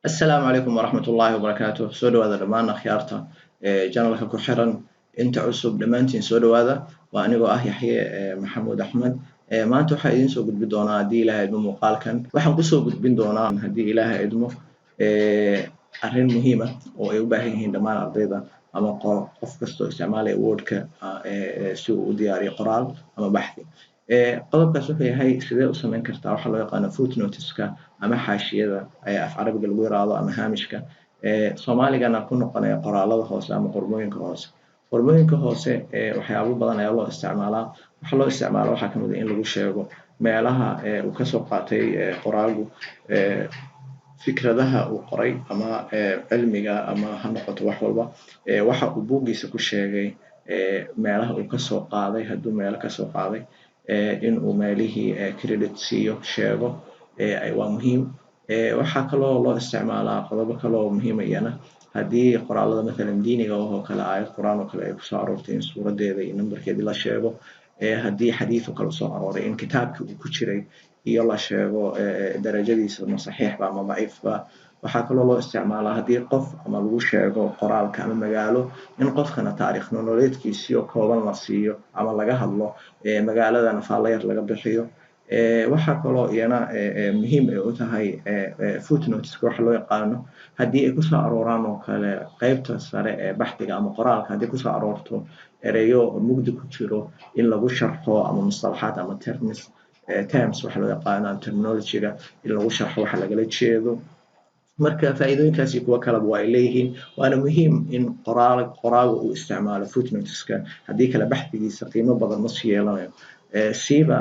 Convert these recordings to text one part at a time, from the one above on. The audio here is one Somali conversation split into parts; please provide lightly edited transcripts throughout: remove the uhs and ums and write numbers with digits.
السلام عليكم ورحمة الله وبركاته سو دhowaada dhammaan akhyaarta janalka ku xiran inta cusub dhammaantiin soo dhowaada waa anigoo ah Yaxye Maxamuud Axmed maanta waxaan idiin soo gudbin doonaa haddii Ilaahay idmo muuqaalkan waxaan kusoo gudbin doonaa haddii Ilaahay idmo arrin muhiim ah oo ay u baahan yihiin dhammaan ardayda ama qof kastoo isticmaalaya Word-ka si uu u diyaariyo qoraal ama baxthi qodobkaas wuxuu yahay sidee u samayn kartaa waxa loo yaqaano footnotes-ka ama xaashiyada af carabiga lagu yiraahdo ama haamishka Soomaaligana ku noqonaya qoraalada hoose ama qormooyinka hoose waxyaabo badan ayaa loo isticmaalaa waxa loo isticmaalo waxaa kamid ah in lagu sheego meelaha uu ka soo qaatay qoraalku fikradaha uu qoray ama cilmiga ama ha noqoto wax walba waxa uu buuggiisa ku sheegay meelaha uu ka soo qaaday hadduu meelo ka soo qaaday in uu meelihii credit siiyo sheego waa muhiim waxaa kaloo loo isticmaalaa qodobo kaloo muhiim iyana haddii qoraalada matalan diiniga oo kale aayad quraan oo kale ay kusoo aroortay in suuradeeda iyo nambarkeedii la sheego haddii xadiis oo kale soo arooray in kitaabkii uu ku jiray iyo la sheego darajadiisa ma saxiixba ama daciifba waxaa kaloo loo isticmaalaa haddii qof ama lagu sheego qoraalka ama magaalo in qofkana taariikh nololeedkiisii oo kooban la siiyo ama laga hadlo magaaladana faalayar laga bixiyo waxaa kaloo iyana muhiim u tahay footnotes-ka waxa loo yaqaano haddii ay kusoo arooraan oo kale qaybta sare ee baxdiga ama qoraalka haddii kusoo aroorto ereyo mugdi ku jiro in lagu sharxo ama mustalaxaad ama terms waxa loo yaqaano terminology-ga in lagu sharxo waxa lagala jeedo marka faa'iidooyinkaas iyo kuwa kaleba waa ay leeyihiin waana muhiim in qoraaga uu isticmaalo footnotes-ka haddii kale baxdigiisa qiimo badan ma sii yeelanayo siiba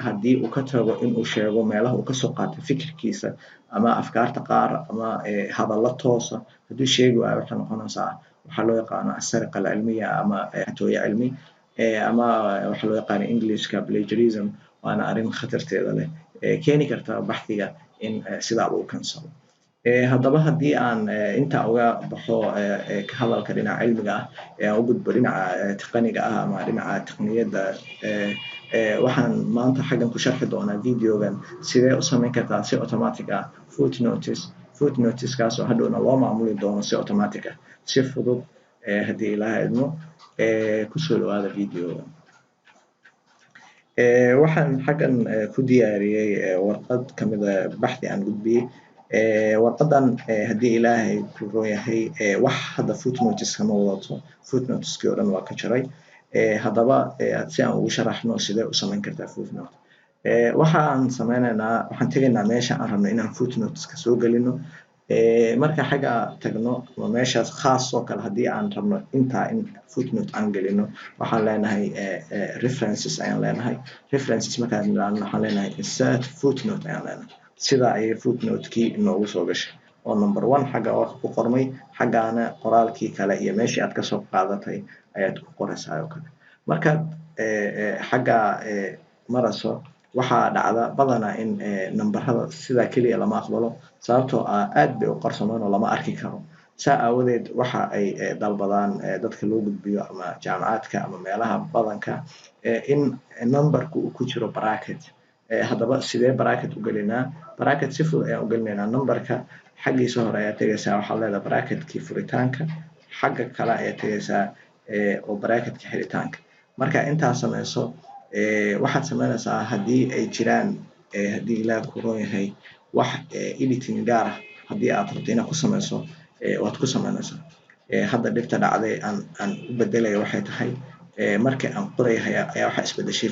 haddii uu ka tago in uu sheego meelaha uu ka soo qaatay fikirkiisa ama afkaarta qaar ama hadallo toosa hadduu sheegi waayo waxay noqonaysaa waxaa loo yaqaano asariqa alcilmiya ama xatooyo cilmi ama waxa loo yaqaano Englishka plagiarism waana arrin khatarteeda leh keeni karta baxdiga in sidaa uu kansalo haddaba haddii aan inta uga baxo ka hadalka dhinaca cilmiga ah aan u gudbo dhinaca taqniga ah ama dhinaca taqniyadda waxaan maanta xaggan ku sharxi doonaa videogan sidee u samayn kartaa si automatic ah footnoteskaas oo hadhowna loo maamuli doono si automatic ah si fudud haddii Ilaahay idmo kusoo dhawaada videoga waxaan xaggan ku diyaariyey warqad kamid ah baxthi aan gudbiyey warqadan haddii Ilaahay ku roon yahay wax hadda footnoteska ma wadato footnoteskii oo dhan waa ka jaray haddaba si aan ugu sharaxno sidee u samayn kartaa footnote waxaan tegaynaa meesha aan rabno inaan footnoteska soo gelino marka xagga tagno ama meeshaas khaas oo kale haddii aan rabno intaa in footnote aan gelino waxaan leenahay references ayaan leenahay references markaan niraahno waxaan leenahay insert footnote ayaan leenahay sidaa ayay footnote-kii inoogu soo gashay oo number 1 xagga wax ku qormay xaggaana qoraalkii kale iyo meeshii aad ka soo qaadatay ayaad ku qoraysaa oo kale markaad xagga maraso waxaa dhacda badanaa in nambarada sidaa keliya lama aqbalo sababtoo ah aad bay u qarsomaan oo lama arki karo saa aawadeed waxa ay dalbadaan dadka loo gudbiyo ama jaamacaadka ama meelaha badanka in nambarku uu ku jiro bracket haddaba sidee bracket u gelinaa bracket si fudud ayaan u gelinaynaa nambarka xaggiisa hore ayaa tegaysaa waxaa leedahay bracketkii furitaanka xagga kale ayaa tegaysaa oo bracketka xiritaanka marka intaa samayso waxaad samaynaysaa haddii ay jiraan haddii Ilaahay ku roon yahay wax editing gaar ah haddii aad rabto inaad ku samayso waad ku samaynaysaa hadda dhibta dhacday aan u bedelayo waxay tahay markii aan qorayahay ayaa waxaa isbedeshay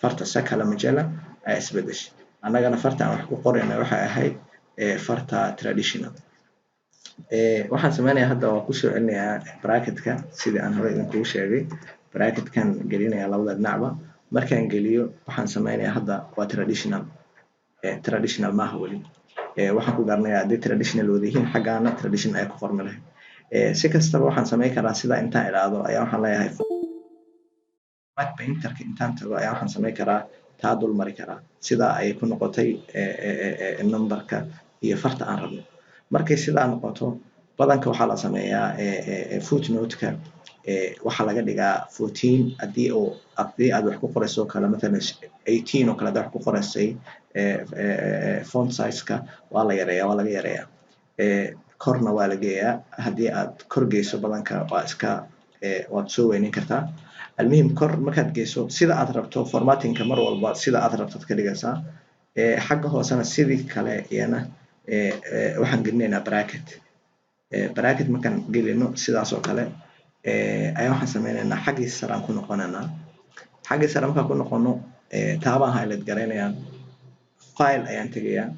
farta sakala majala ayaa isbedeshay annagana farta aan wax ku qorayna waxay ahayd farta traditional waxaan samaynayaa hadda waa kusoo celinayaa bracketka sidii aan hore idinkugu sheegay bracketkan gelinayaa labada dhinacba markaan geliyo waxaan samaynayaa hadda waa traditional maaha weli waxaan ku garanayaa haddii traditional wada yihiin xaggaana traditional ay ku qormi lahayd si kastaba waxaan samayn karaa sidaa intaan idhaahdo ayaa waxaan leeyahay painterka intaan tago ayaa waxaan samayn karaa taa dul mari karaa sidaa ay ku noqotay numberka iyo farta aan rabno markay sidaa noqoto badanka waxaa la sameeyaa footnote-ka waxaa laga dhigaa 14 haddii aad wax ku qorayso kale matalan 18 oo kale aad wax ku qoraysay font size-ka waa laga yareeyaa korna waa la geeyaa haddii aad kor geyso badanka waa iska waad soo weynin kartaa almuhim kor markaad geyso sida aad rabto formattingka mar walba sida aad rabto ka dhigaysaa xagga hoosena sidii kale iyana waxaan gelinaynaa bracket markaan gelino sidaas oo kale ayaa waxaan sameynaynaa xaggii sare aan ku noqonaynaa xaggii sare markaan ku noqono taabaan highlight garaynayaa file ayaan tegayaa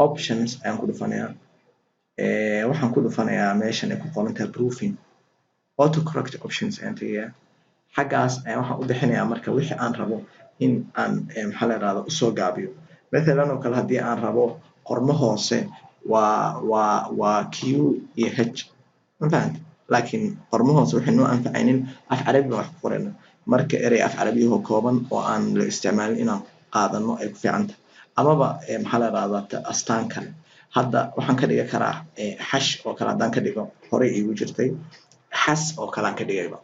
options ayaan ku dhufanayaa waxaan ku dhufanayaa meeshan ay ku qoran tahay proofing autocorrect options ayaan tegayaa xaggaas ayaan waxaan u bixinayaa marka wixii aan rabo in aan maxaa la yiraahdaa usoo gaabiyo mathalan oo kale haddii aan rabo qormo hoose waa q iyo h ma fahanta laakiin qormo hoose waxay noo anfacaynin af carabi baan wax ku qorayna marka erey af carabiyahoo kooban oo aan la isticmaalin inaan qaadano ay ku fiican tahay amaba maxaa la yiraahdaa astaan kale hadda waxaan ka dhigi karaa xash oo kale haddaan ka dhigo horey iigu jirtay xas oo kale aan ka dhigayba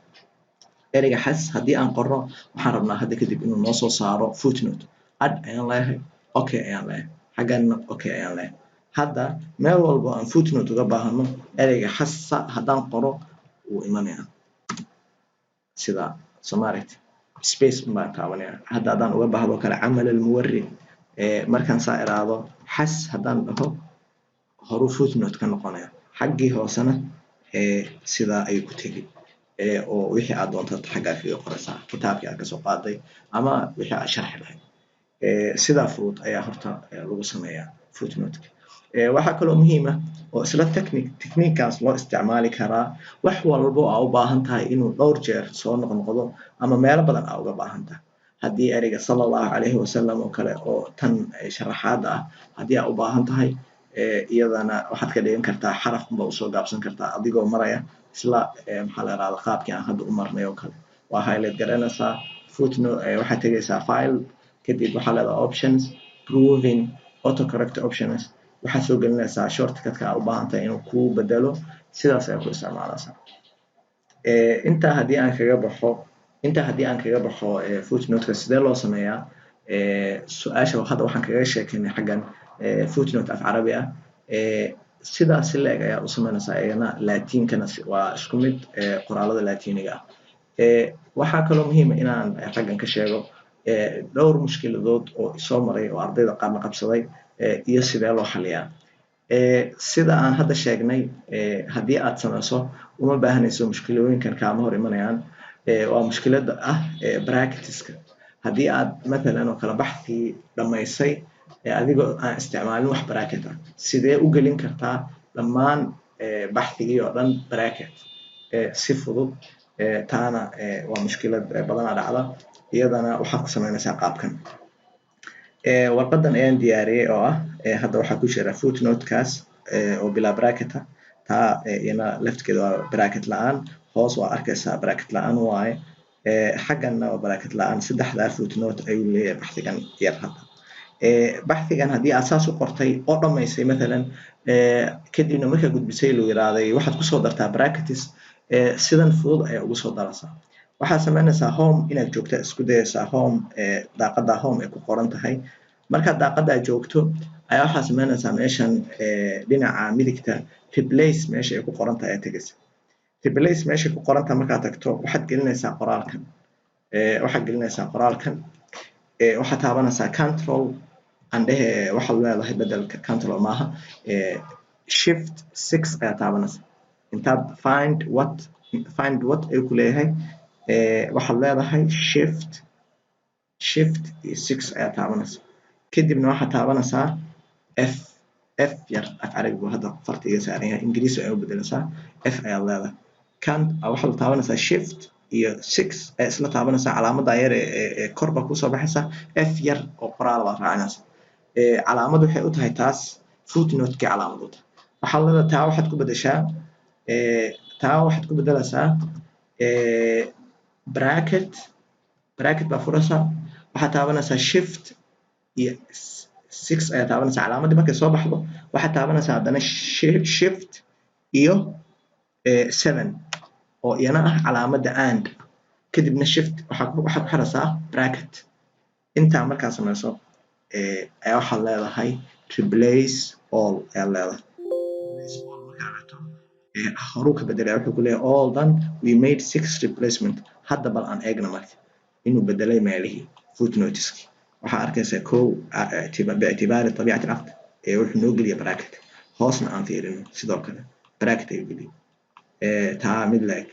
ereyga xas haddii aan qorno waxaan rabnaa hadda kadib inuu noo soo saaro footnote add ayaan leeyahay okay ayaan leeyahay xagganna okay ayaan leeyahay hadda meel walbo aan footnote uga baahano ereyga xasa haddaan qoro wuu imanayaa sida Soomaaliyeed space baan taabanaya hadda haddaan uga baahdo kale camal almuwarrid markaan saa iraado xas haddaan dhaho horu footnote ka noqonaya xaggii hoosena sidaa ayuu ku tegi oo wixii aad doonto xaggaa kaga qoraysaa kitaabkii aad kasoo qaaday ama wixii aad sharxi lahayd sidaa fudud ayaa horta lagu sameeyaa footnote waxaa kaloo muhiim ah oo isla technique-kaas loo isticmaali karaa wax walbo aa u baahan tahay inuu dhowr jeer soo noqnoqdo ama meelo badan aa uga baahan tahay haddii ereyga sallallahu calayhi wasallam oo kale oo tan sharaxaad ah haddii aa u baahan tahay iyadana waxaad ka dhigan kartaa xaraf unba usoo gaabsan kartaa adigoo maraya isla maxaa la yiraahdaa qaabkii aan hadda u marnay oo kale waa highlight garanaysaa footnote waxaad tegaysaa file kadib waxaa leedahay options proving autocorrect options waxaad soo gelinaysaa shortcut-ka aa u baahan tahay inuu kuu bedelo sidaas ayaa ku isticmaalaysaa intaa haddii aan kaga baxo footnote-ka sidee loo sameeyaa su-aasha hadda waxaan kaga sheekeynay xaggan footnote af carabi ah sidaas si leeg ayaa u sameynaysaa iyana laatiinkana waa isku mid qoraalada laatiiniga ah waxaa kaloo muhiim ah inaan xaggan ka sheego dhowr mushkiladood oo soo maray oo ardayda qaarna qabsaday iyo sidee loo xaliyaa sida aan hadda sheegnay haddii aad sameyso uma baahanayso mushkilooyinkan kaama hor imanayaan waa mushkilada ah bracketeska haddii aad mathalan oo kale baxthii dhamaysay adigoo aan isticmaalin wax bracket ah sidee u gelin kartaa dhammaan baxthigii oo dhan bracket si fudud taana waa mushkilad badanaa dhacda iyadana waxaad ku sameynaysaa qaabkan warqadan ayaan diyaariyey oo ah hadda waxaa ku jira footnote-kaas oo bilaa bracket ah taa iyana laftigeeda waa bracket la-aan hoos waa arkaysaa bracket la-aan waaye xagganna waa bracket la-aan saddexdaa footnote ayuu leeyahay baxthigan yar hadda baxthigan haddii aad saas u qortay oo dhamaysay mathalan kadibna markaa gudbisay loo yiraaday waxaad kusoo dartaa brackets sidan fudud ayaa ugu soo daraysaa waxaad sameynaysaa home inaad joogta isku dayaysaa home daaqada home ay ku qoran tahay markaad daaqadaa joogto ayaa waxaad sameynaysaa meeshan dhinaca midigta replace meesha ay ku qoran tahay ayaa tegaysa replace meesha ku qoran tahay markaad tagto waxaad gelinaysaa qoraalkan waxaad taabanaysaa control andhehe waxaad leedahay bedelka control maaha shift 6 ayaa taabanaysaa intaad find what ay ku leeyahay waxaad leedahay shift 6 ayaa taabanaysaa kadibna waxaad taabanaysaa f yar af carabigu hadda fartiga saaran yahay ingiriisi ayaa u bedelaysaa f ayaad leedahay waxaad taabanaysaa shift iyo 6 ayaa isla taabanaysaa calaamadda yar ee korba kusoo baxaysa f yar oo qoraal baad raacinaysaa calaamad waxay u tahay taas footnote-kii calaamad u tahay waxaad leedahay taa waxaad ku bedelaysaa bracket baa furaysaa waxaad taabanaysaa shift iyo 6 ayaa taabanaysaa calaamadii markay soo baxdo waxaad taabanaysaa haddana shift iyo 7 oo iyana ah calaamadda and kadibna shift waxaad ku xiraysaa bracket intaa markaa sameyso ayaa waxaad leedahay replace all ayaa leedahay all markaa aragto horuu ka bedelay wuxuu ku leeyahay all done we made 6 replacement hadda bal aan eegna marka inuu bedelay meelihii footnoteski waxaa arkaysaa kow biictibaari tabiicati alcaqd wuxuu noo geliya bracket hoosna aan fiirino sidoo kale bracket ayuu geliyay taa mid la eg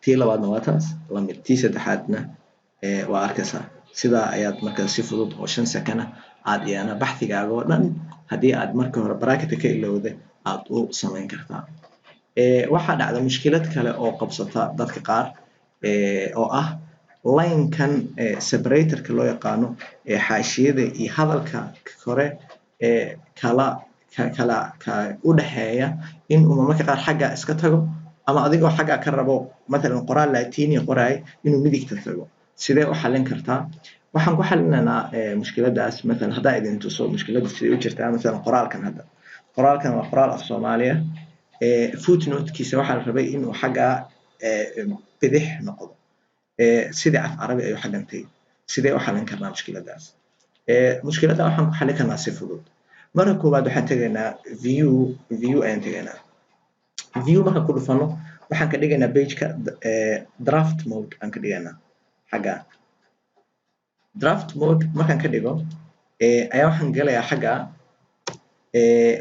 tii labaadna waa taas lamid tii saddexaadna waa arkaysaa sidaa ayaad markaa si fudud oo 5 sakana aad iyana baxthigaaga oo dhan haddii aad marka hore bracketka ka ilowday aad u samayn kartaa waxaa dhacda mushkilad kale oo qabsata dadka qaar oo ah line-kan separatorka loo yaqaano xaashiyada iyo hadalka kore kala u dhaxeeya in uu marka qaar xagga iska tago ama adigoo xagga ka rabo مثلا qoraal latini qoraay inuu midigta tago sidee u xalin kartaa waxaan ku xalinaynaa mushkiladaas مثلا hadaa idin tuso mushkilada sidee u jirtaa مثلا qoraalkan waa qoraal af Soomaaliya footnote-kiisa waxaa la rabay inuu xagga bidix noqdo sidii af Carabi ayuu xagantay sidee u xalin karnaa mushkiladaas mushkilada waxaan ku xalin karnaa si fudud marka koowaad waxaan tagaynaa view ayaan tagaynaa view marka ku dhufano waxaan ka dhigaynaa page-ka draft mode aan ka dhigaynaa xagga draft mode markaan ka dhigo ayaa waxaan galayaa xagga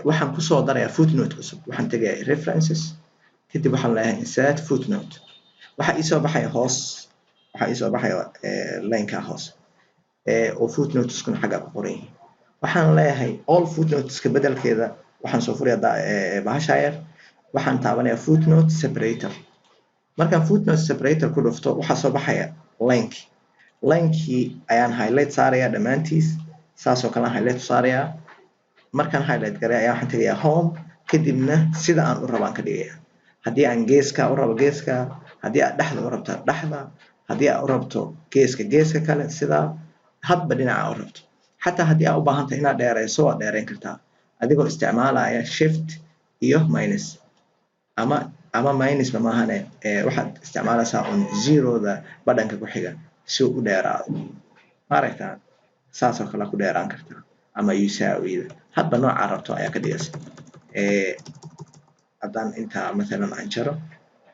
waxaan ku soo darayaa footnote cusub waxaan tagayaa references kadib waxaan leeyahay insert footnote waxa ii soo baxaya hoos waxa ii soo baxaya line-ka hoos oo footnotes-kuna xagga ku qoran yihiin waxaan leeyahay all footnotes-ka bedelkeeda waxaan soo furayaa bahasha yar waxaan taabanayaa footnote separator markaan footnote separator ku dhufto waxaa soo baxaya line-kii ayaan highlight saarayaa dhammaantiis saasoo kale highlight saarayaa markaan highlight garay ayaa waxaan tagayaa home kadibna sida aan u rabaan ka dhigayaa haddii aan geeska u rabo geeska haddii aad dhexda u rabto dhexda haddii aad u rabto geeska kale sidaa hadba dhinaca u rabto xataa haddii aad u baahan tahay inaad dheerayso waad dheerayn kartaa adigoo isticmaalaya shift iyo minus ama minus ma maahane waxaad isticmaalaysaa on zeroda badhanka ku xiga si uu u dheeraado maaragtaa saasoo kale ku dheeraan kartaa ama yusaawida hadba nooca rabto ayaa ka dhigaysa haddaan intaa مثلا aan jaro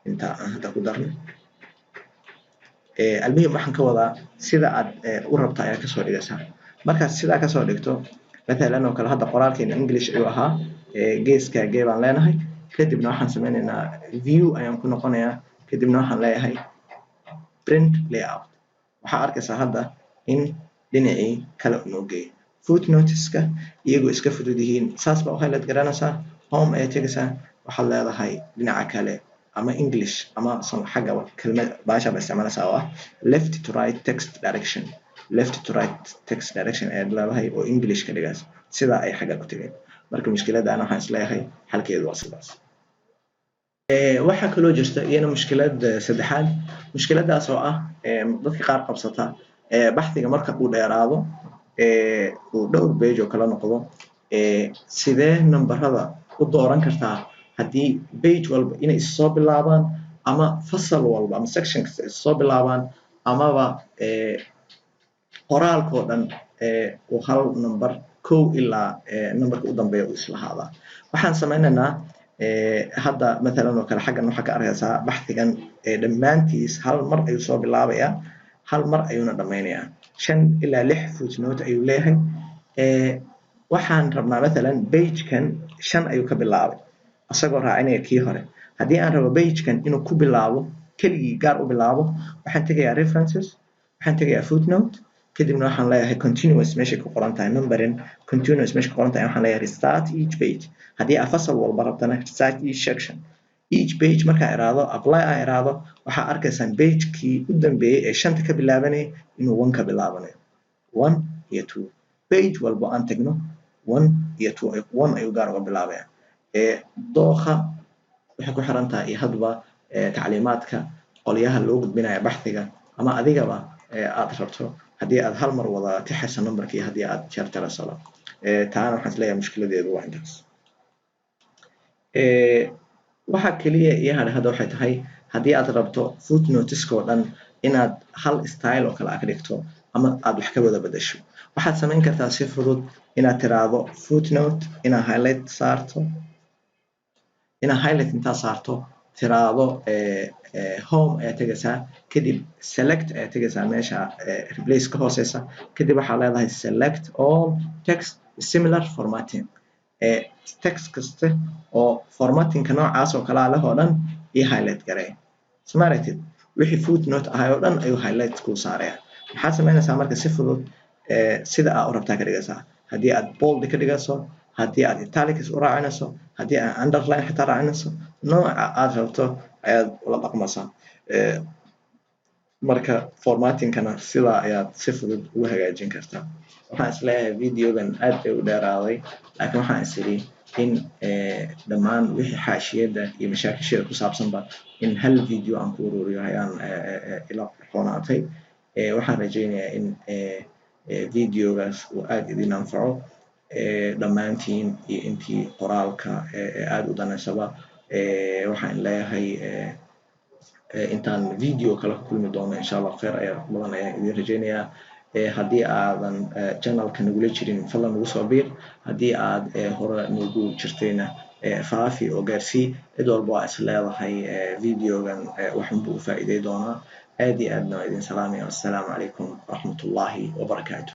intaa aan hadda ku darno almuhim waxaan ka wadaa sida aad u rabto ayaa kasoo dhigaysaa markaad sidaa kasoo dhigto مثلا oo kale hadda qoraalkeena English ayuu ahaa geeska gee baan leenahay kadibna waxaan sameynaynaa view ayaan ku noqonayaa kadibna waxaan leeyahay print layout waxaa arkaysaa hadda in dhinacii kale noo geeyo footnoteska iyagoo iska fudud yihiin saas baa u highlight garanaysaa home ayaa tegaysaa waxaad leedahay dhinaca kale ama English ama xagga kelmad baasha ba isticmaalaysaa oo ah left to right text direction ayaad leedahay oo English ka dhigaysa sidaa ay xagga ku tegeen marka mushkiladaan waxaan isleeyahay xalkeedu waa sidaas waxaa kaloo jirta iyana mushkilad saddexaad mushkiladaas oo ah dadka qaar qabsata baxtiga marka uu dheeraado uu dhowr page oo kala noqdo sidee nambarada u dooran kartaa haddii page walba inay soo bilaabaan ama fasal walba ama section kasta soo bilaabaan amaba qoraalkoo dhan uu hal number kow ilaa numberka u dambeeya uu islahaada waxaan sameynaynaa hadda مثلا oo kale xaggan waxaa ka arkaysaa baxtigan dhammaantiis hal mar ayuu soo bilaabayaa hal mar ayuuna dhammaynayaa 5 ilaa 6 footnote ayuu leeyahay waxaan rabnaa مثلا page-kan 5 ayuu ka bilaabay asagoo raacinaya kii hore haddii aan rabo page-kan inuu ku bilaabo keligii gaar u bilaabo waxaan tegayaa references waxaan tegayaa footnote kadibna waxaan leeyahay continuous meesha ku qoran tahay numbering continuous meesha ku qoran tahay waxaan leeyahay restart each page haddii aad fasal walba rabtana restart each section each page markaa iraado apply aan iraado waxaa arkaysaan page-kii u dambeeyay ee 5 ka bilaabanay inuu 1 ka bilaabanayo 1 iyo 2 page walba aan tagno 1 iyo 2 1 ayuu gaar uga bilaabaya dooqa waxay ku xiran tahay hadba tacliimaadka qolyaha loo gudbinayo baxtiga ama adigaba aad rabto haddii aad hal mar wada tixayso numberkii haddii aad jarjarayso taana waxaan isleeyahay mushkiladeedu waa intaas waxa kaliya iyo hadda waxay tahay haddii aad rabto footnoteska oo dhan inaad hal style oo kale ka dhigto ama aad wax ka wada bedesho waxaad samayn kartaa si fudud inaad tiraahdo footnote inaad highlight saarto ina highlight intaa saarto tiraado home ayaa tegaysaa kadib select ayaa tegaysaa meesha replace ka hooseysa kadib waxaa leedahay select all text similar formatting text kasta oo formattingka noocaas oo kala leh oo dhan iyo highlight garee sma aragtid wixii footnote ahay oo dhan ayuu highlight ku saaraya maxaad samaynaysaa marka si fudud sida aad u rabtaa ka dhigaysaa haddii aad bold ka dhigayso haddii aad italics u raacinayso haddii aad underline xitaa raacinayso nooca aad rabto ayaad ula dhaqmaysaa marka formattingkana sidaa ayaad si fudud ugu hagaajin kartaa waxaan isleeyahay videogan aad bay u dheeraaday laakiin waxaan is iri in dhammaan wixii xaashiyada iyo mashaakisheeda ku saabsanba in hal video aan ku ururiyo ayaan ila xoonaatay waxaan rajaynayaa in videogaas uu aad idin anfaco dhammaantiin iyo intii qoraalka aad u danaysaba waxaan leeyahay intaan video kale ku kulmi doono insha Allah khayr badan ayaan idin rajaynayaa haddii aadan channelka nagula jirin fadlan nagu soo biir haddii aad hore nagu jirtayna faafi oo gaarsii cid walba waa is leedahay videogan waxun buu u faa'iiday doonaa aad iyo aadna waa idin salaamaya wassalaamu calaykum waraxmatullaahi wabarakaatu